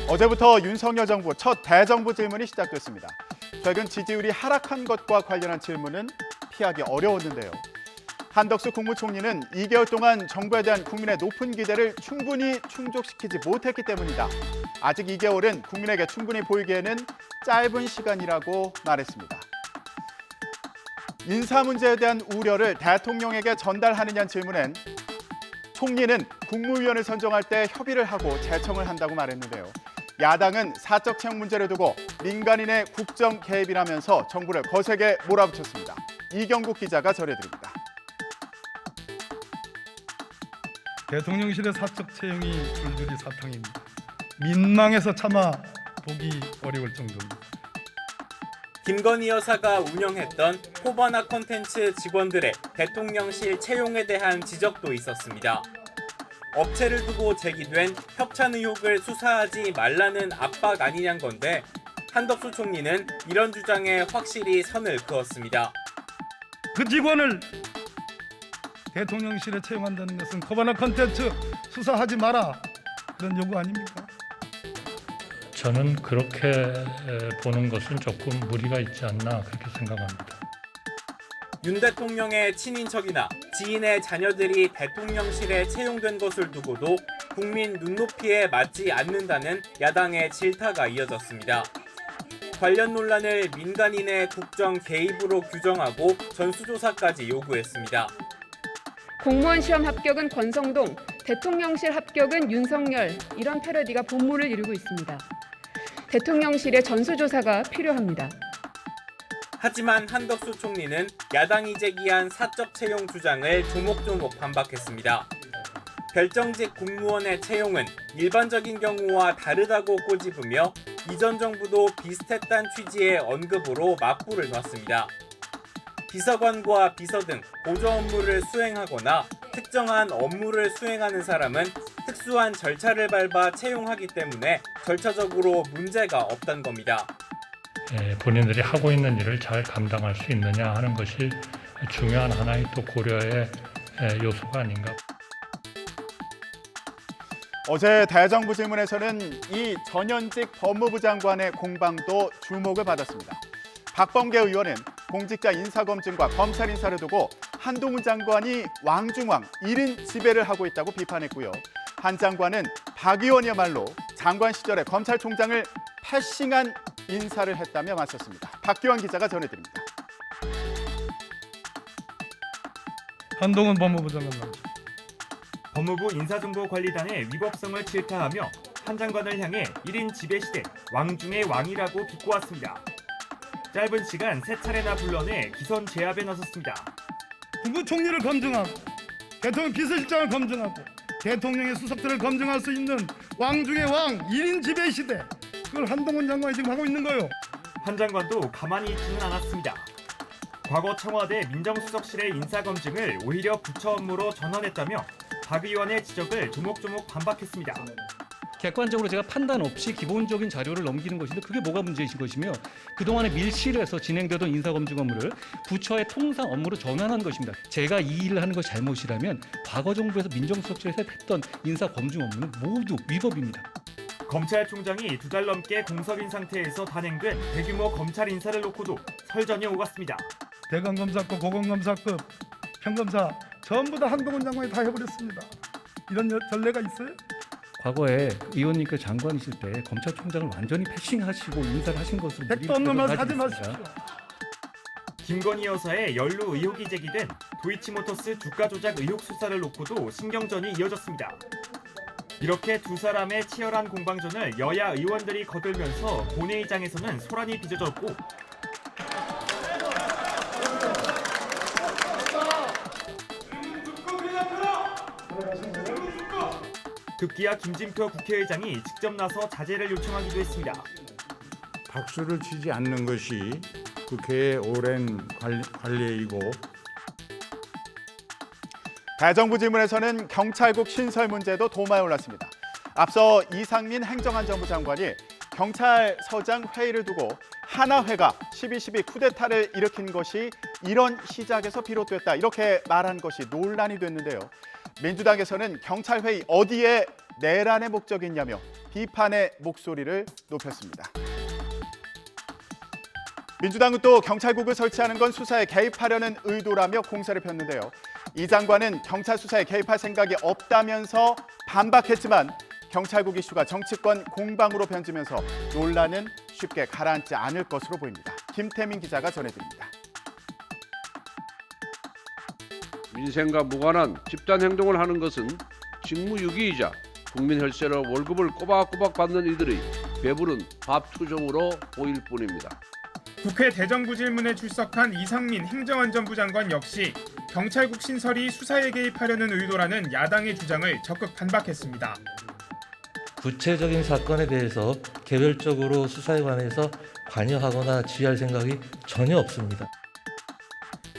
어제부터 윤석열 정부 첫 대정부 질문이 시작됐습니다. 최근 지지율이 하락한 것과 관련한 질문은 피하기 어려웠는데요. 한덕수 국무총리는 2개월 동안 정부에 대한 국민의 높은 기대를 충분히 충족시키지 못했기 때문이다. 아직 2개월은 국민에게 충분히 보이기에는 짧은 시간이라고 말했습니다. 인사 문제에 대한 우려를 대통령에게 전달하느냐는 질문엔 총리는 국무위원을 선정할 때 협의를 하고 제청을 한다고 말했는데요. 야당은 사적 채용 문제를 두고 민간인의 국정 개입이라면서 정부를 거세게 몰아붙였습니다. 이경국 기자가 전해드립니다. 대통령실의 사적 채용이 줄줄이 사탕입니다. 민망해서 차마 보기 어려울 정도입니다. 김건희 여사가 운영했던 호바나 콘텐츠 직원들의 대통령실 채용에 대한 지적도 있었습니다. 업체를 두고 제기된 협찬 의혹을 수사하지 말라는 압박 아니냐는 건데 한덕수 총리는 이런 주장에 확실히 선을 그었습니다. 그 직원을 대통령실에 채용한다는 것은 호바나 콘텐츠 수사하지 마라 그런 요구 아닙니까? 저는 그렇게 보는 것은 조금 무리가 있지 않나 그렇게 생각합니다. 윤 대통령의 친인척이나 지인의 자녀들이 대통령실에 채용된 것을 두고도 국민 눈높이에 맞지 않는다는 야당의 질타가 이어졌습니다. 관련 논란을 민간인의 국정 개입으로 규정하고 전수조사까지 요구했습니다. 공무원 시험 합격은 권성동, 대통령실 합격은 윤석열, 이런 패러디가 본물을 이루고 있습니다. 대통령실의 전수조사가 필요합니다. 하지만 한덕수 총리는 야당이 제기한 사적 채용 주장을 조목조목 반박했습니다. 별정직 공무원의 채용은 일반적인 경우와 다르다고 꼬집으며 이전 정부도 비슷했다는 취지의 언급으로 맞불을 놨습니다. 비서관과 비서 등 보조 업무를 수행하거나 특정한 업무를 수행하는 사람은 특수한 절차를 밟아 채용하기 때문에 절차적으로 문제가 없다는 겁니다. 본인들이 하고 있는 일을 잘 감당할 수 있느냐 하는 것이 중요한 하나의 또 고려의 요소가 아닌가. 어제 대정부 질문에서는 이 전현직 법무부 장관의 공방도 주목을 받았습니다. 박범계 의원은 공직자 인사검증과 검찰 인사를 두고 한동훈 장관이 왕중왕 1인 지배를 하고 있다고 비판했고요. 한 장관은 박 의원이야말로 장관 시절에 검찰총장을 패싱한 인사를 했다며 맞섰습니다. 박기환 기자가 전해드립니다. 한동훈 법무부 장관 나오죠. 법무부 인사정보관리단의 위법성을 질타하며 한 장관을 향해 1인 지배시대 왕중의 왕이라고 비꼬았습니다. 짧은 시간 3차례나 불러내 기선 제압에 나섰습니다. 국무총리를 검증하고 대통령 비서실장을 검증하고 대통령의 수석들을 검증할 수 있는 왕중의 왕 1인 지배 시대, 그걸 한동훈 장관이 지금 하고 있는 거예요. 한 장관도 가만히 있지는 않았습니다. 과거 청와대 민정수석실의 인사검증을 오히려 부처 업무로 전환했다며 박 의원의 지적을 조목조목 반박했습니다. 객관적으로 제가 판단 없이 기본적인 자료를 넘기는 것인데 그게 뭐가 문제인 것이며 그동안에 밀실에서 진행되던 인사검증 업무를 부처의 통상 업무로 전환한 것입니다. 제가 이 일을 하는 것이 잘못이라면 과거 정부에서 민정수석실에서 했던 인사검증 업무는 모두 위법입니다. 검찰총장이 2달 넘게 공석인 상태에서 단행된 대규모 검찰 인사를 놓고도 설전이 오갔습니다. 대검검사급, 고검검사급, 평검사 전부 다 한동훈 장관이 다 해버렸습니다. 이런 전례가 있어요? 과거에 의원님께서 장관이실 때 검찰총장을 완전히 패싱하시고 인사를 하신 것으로 백도 없는 말 하지 마십시오. 김건희 여사의 연루 의혹이 제기된 도이치모터스 주가 조작 의혹 수사를 놓고도 신경전이 이어졌습니다. 이렇게 두 사람의 치열한 공방전을 여야 의원들이 거들면서 본회의장에서는 소란이 빚어졌고 급기야 김진표 국회의장이 직접 나서 자제를 요청하기도 했습니다. 박수를 치지 않는 것이 국회의 오랜 관례이고 대정부 질문에서는 경찰국 신설 문제도 도마에 올랐습니다. 앞서 이상민 행정안전부 장관이 경찰서장 회의를 두고 하나회가 12.12 쿠데타를 일으킨 것이 이런 시작에서 비롯됐다, 이렇게 말한 것이 논란이 됐는데요. 민주당에서는 경찰회의 어디에 내란의 목적이 있냐며 비판의 목소리를 높였습니다. 민주당은 또 경찰국을 설치하는 건 수사에 개입하려는 의도라며 공세를 폈는데요. 이 장관은 경찰 수사에 개입할 생각이 없다면서 반박했지만 경찰국 이슈가 정치권 공방으로 변지면서 논란은 쉽게 가라앉지 않을 것으로 보입니다. 김태민 기자가 전해드립니다. 민생과 무관한 집단 행동을 하는 것은 직무유기이자 국민 혈세로 월급을 꼬박꼬박 받는 이들의 배부른 밥투정으로 보일 뿐입니다. 국회 대정부 질문에 출석한 이상민 행정안전부 장관 역시 경찰국 신설이 수사에 개입하려는 의도라는 야당의 주장을 적극 반박했습니다. 구체적인 사건에 대해서 개별적으로 수사에 관해서 관여하거나 지휘할 생각이 전혀 없습니다.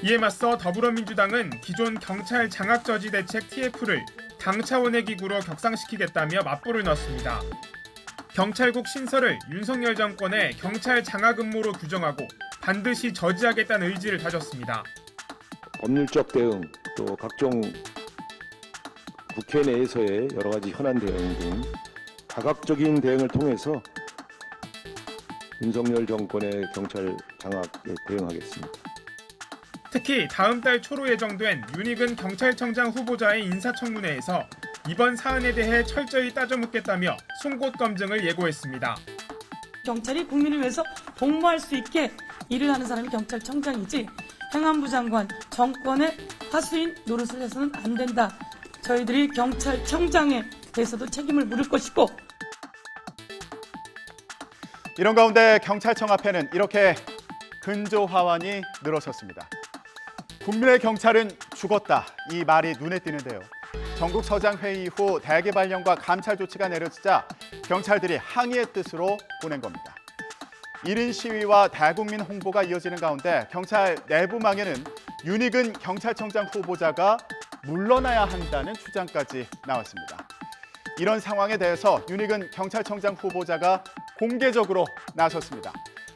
이에 맞서 더불어민주당은 기존 경찰 장악저지 대책 TF를 당 차원의 기구로 격상시키겠다며 맞불을 놨습니다. 경찰국 신설을 윤석열 정권의 경찰 장악 음모로 규정하고 반드시 저지하겠다는 의지를 다졌습니다. 법률적 대응, 또 각종 국회 내에서의 여러 가지 현안 대응 등 다각적인 대응을 통해서 윤석열 정권의 경찰 장악에 대응하겠습니다. 특히 다음 달 초로 예정된 윤익은 경찰청장 후보자의 인사청문회에서 이번 사안에 대해 철저히 따져 묻겠다며 송곳 검증을 예고했습니다. 경찰이 국민을 위해서 복무할 수 있게 일을 하는 사람이 경찰청장이지 행안부 장관 정권의 하수인 노릇을 해서는 안 된다. 저희들이 경찰청장에 대해서도 책임을 물을 것이고. 이런 가운데 경찰청 앞에는 이렇게 근조화환이 늘어섰습니다. 국민의 경찰은 죽었다. 이 말이 눈에 띄는데요. 전국 서장회의 이후 대개 발령과 감찰 조치가 내려지자 경찰들이 항의의 뜻으로 보낸 겁니다. 1인 시위와 대국민 홍보가 이어지는 가운데 경찰 내부망에는 윤익은 경찰청장 후보자가 물러나야 한다는 주장까지 나왔습니다. 이런 상황에 대해서 윤익은 경찰청장 후보자가 공개적으로 나섰습니다.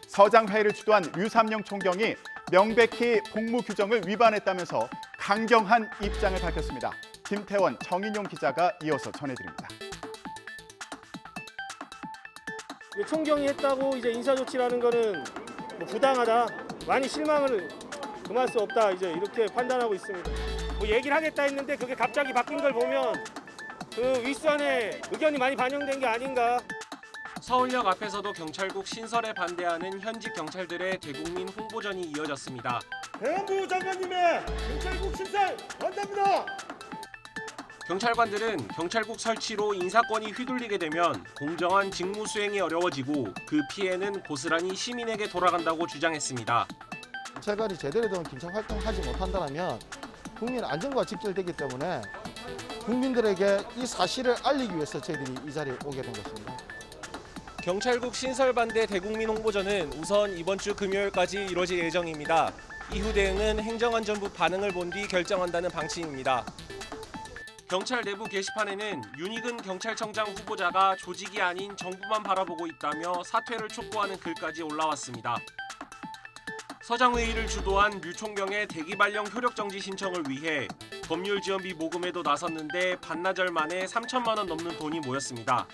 서장회의를 주도한 류삼영 총경이 명백히 복무 규정을 위반했다면서 강경한 입장을 밝혔습니다. 김태원, 정인용 기자가 이어서 전해드립니다. 총경이 했다고 이제 인사조치라는 거는 부당하다, 많이 실망을 금할 수 없다, 이제 이렇게 판단하고 있습니다. 얘기를 하겠다 했는데 그게 갑자기 바뀐 걸 보면 그 윗선의 의견이 많이 반영된 게 아닌가. 서울역 앞에서도 경찰국 신설에 반대하는 현직 경찰들의 대국민 홍보전이 이어졌습니다. 행안부 장관님의 경찰국 신설 반대합니다. 경찰관들은 경찰국 설치로 인사권이 휘둘리게 되면 공정한 직무 수행이 어려워지고 그 피해는 고스란히 시민에게 돌아간다고 주장했습니다. 경찰관이 제대로 된 경찰 활동하지 못한다면 국민 안전과 직결되기 때문에 국민들에게 이 사실을 알리기 위해서 저희들이 이 자리에 오게 된 것입니다. 경찰국 신설 반대 대국민 홍보전은 우선 이번 주 금요일까지 이뤄질 예정입니다. 이후 대응은 행정안전부 반응을 본 뒤 결정한다는 방침입니다. 경찰 내부 게시판에는 윤익은 경찰청장 후보자가 조직이 아닌 정부만 바라보고 있다며 사퇴를 촉구하는 글까지 올라왔습니다. 서장회의를 주도한 류 총경의 대기 발령 효력 정지 신청을 위해 법률 지원비 모금에도 나섰는데 반나절 만에 3천만 원 넘는 돈이 모였습니다.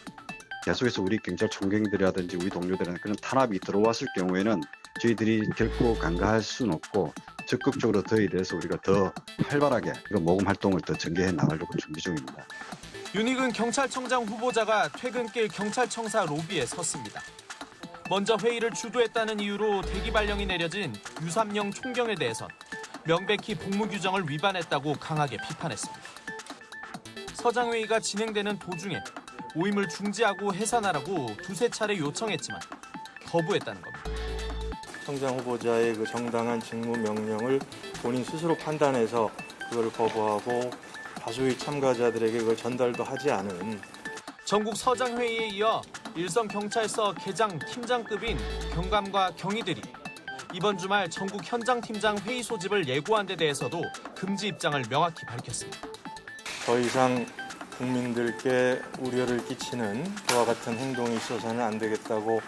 계속해서 우리 경찰총경들이라든지 우리 동료들은 그런 탄압이 들어왔을 경우에는 저희들이 결코 간과할 수는 없고 적극적으로 더에 대해서 우리가 더 활발하게 이런 모금 활동을 더 전개해 나가려고 준비 중입니다. 윤익은 경찰청장 후보자가 퇴근길 경찰청사 로비에 섰습니다. 먼저 회의를 주도했다는 이유로 대기 발령이 내려진 유삼영 총경에 대해선 명백히 복무 규정을 위반했다고 강하게 비판했습니다. 서장회의가 진행되는 도중에 모임을 중지하고 해산하라고 두세 차례 요청했지만 거부했다는 겁니다. 청장 후보자의 그 정당한 직무 명령을 본인 스스로 판단해서 그걸 거부하고 다수의 참가자들에게 그걸 전달도 하지 않은 전국 서장회의에 이어 일선 경찰서 계장 팀장급인 경감과 경위들이 이번 주말 전국 현장 팀장 회의 소집을 예고한 데 대해서도 금지 입장을 명확히 밝혔습니다. 더 이상 국민들께 우려를 끼치는 그와 같은 행동이 있어서는 안 되겠다고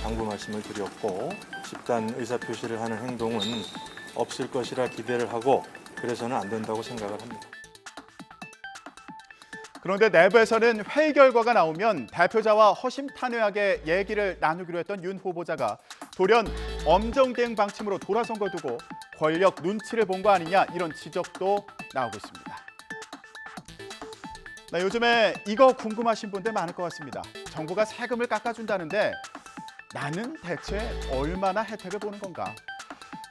당부 말씀을 드렸고 집단 의사표시를 하는 행동은 없을 것이라 기대를 하고 그래서는 안 된다고 생각을 합니다. 그런데 내부에서는 회의 결과가 나오면 대표자와 허심탄회하게 얘기를 나누기로 했던 윤 후보자가 돌연 엄정 대응 방침으로 돌아선 걸 두고 권력 눈치를 본 거 아니냐 이런 지적도 나오고 있습니다. 네, 요즘에 이거 궁금하신 분들 많을 것 같습니다. 정부가 세금을 깎아준다는데 나는 대체 얼마나 혜택을 보는 건가?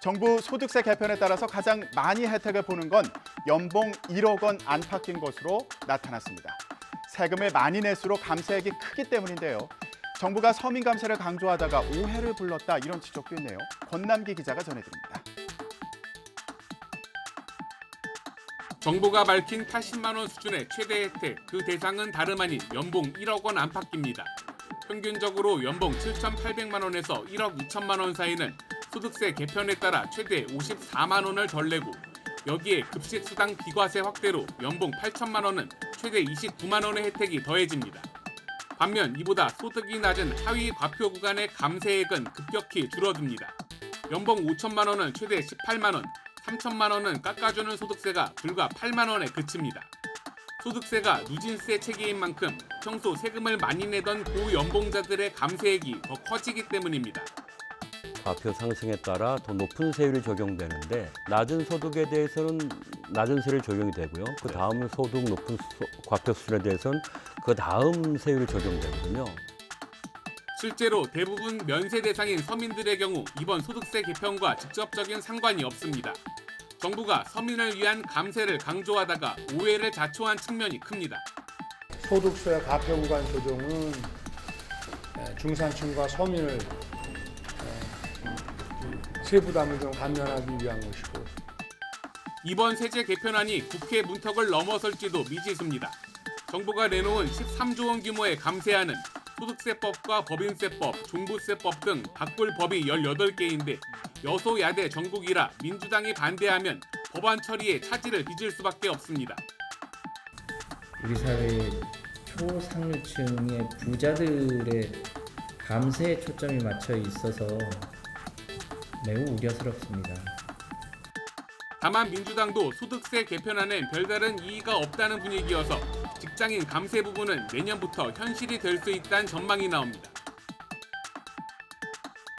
정부 소득세 개편에 따라서 가장 많이 혜택을 보는 건 연봉 1억 원 안팎인 것으로 나타났습니다. 세금을 많이 낼수록 감세액이 크기 때문인데요. 정부가 서민 감세를 강조하다가 오해를 불렀다 이런 지적도 있네요. 권남기 기자가 전해드립니다. 정부가 밝힌 80만 원 수준의 최대 혜택, 그 대상은 다름 아닌 연봉 1억 원 안팎입니다. 평균적으로 연봉 7,800만 원에서 1억 2천만 원 사이는 소득세 개편에 따라 최대 54만 원을 덜 내고 여기에 급식수당 비과세 확대로 연봉 8천만 원은 최대 29만 원의 혜택이 더해집니다. 반면 이보다 소득이 낮은 하위 과표 구간의 감세액은 급격히 줄어듭니다. 연봉 5천만 원은 최대 18만 원, 3천만 원은 깎아주는 소득세가 불과 8만 원에 그칩니다. 소득세가 누진세 체계인 만큼 평소 세금을 많이 내던 고연봉자들의 감세액이 더 커지기 때문입니다. 과표 상승에 따라 더 높은 세율이 적용되는데 낮은 소득에 대해서는 낮은 세율이 적용이 되고요. 그 다음 소득 높은 과표 수준에 대해서는 그 다음 세율이 적용되거든요. 실제로 대부분 면세 대상인 서민들의 경우 이번 소득세 개편과 직접적인 상관이 없습니다. 정부가 서민을 위한 감세를 강조하다가 오해를 자초한 측면이 큽니다. 소득세 과표 구간 조정은 중산층과 서민을 세부담을 좀 감면하기 위한 것이고 이번 세제 개편안이 국회 문턱을 넘어설지도 미지수입니다. 정부가 내놓은 13조 원 규모의 감세안은 소득세법과 법인세법, 종부세법 등 바꿀 법이 18개인데 여소야대 전국이라 민주당이 반대하면 법안 처리에 차질을 빚을 수밖에 없습니다. 우리 사회의 초상류층의 부자들의 감세에 초점이 맞춰 있어서 매우 우려스럽습니다. 다만 민주당도 소득세 개편안엔 별다른 이의가 없다는 분위기여서 직장인 감세 부분은 내년부터 현실이 될 수 있다는 전망이 나옵니다.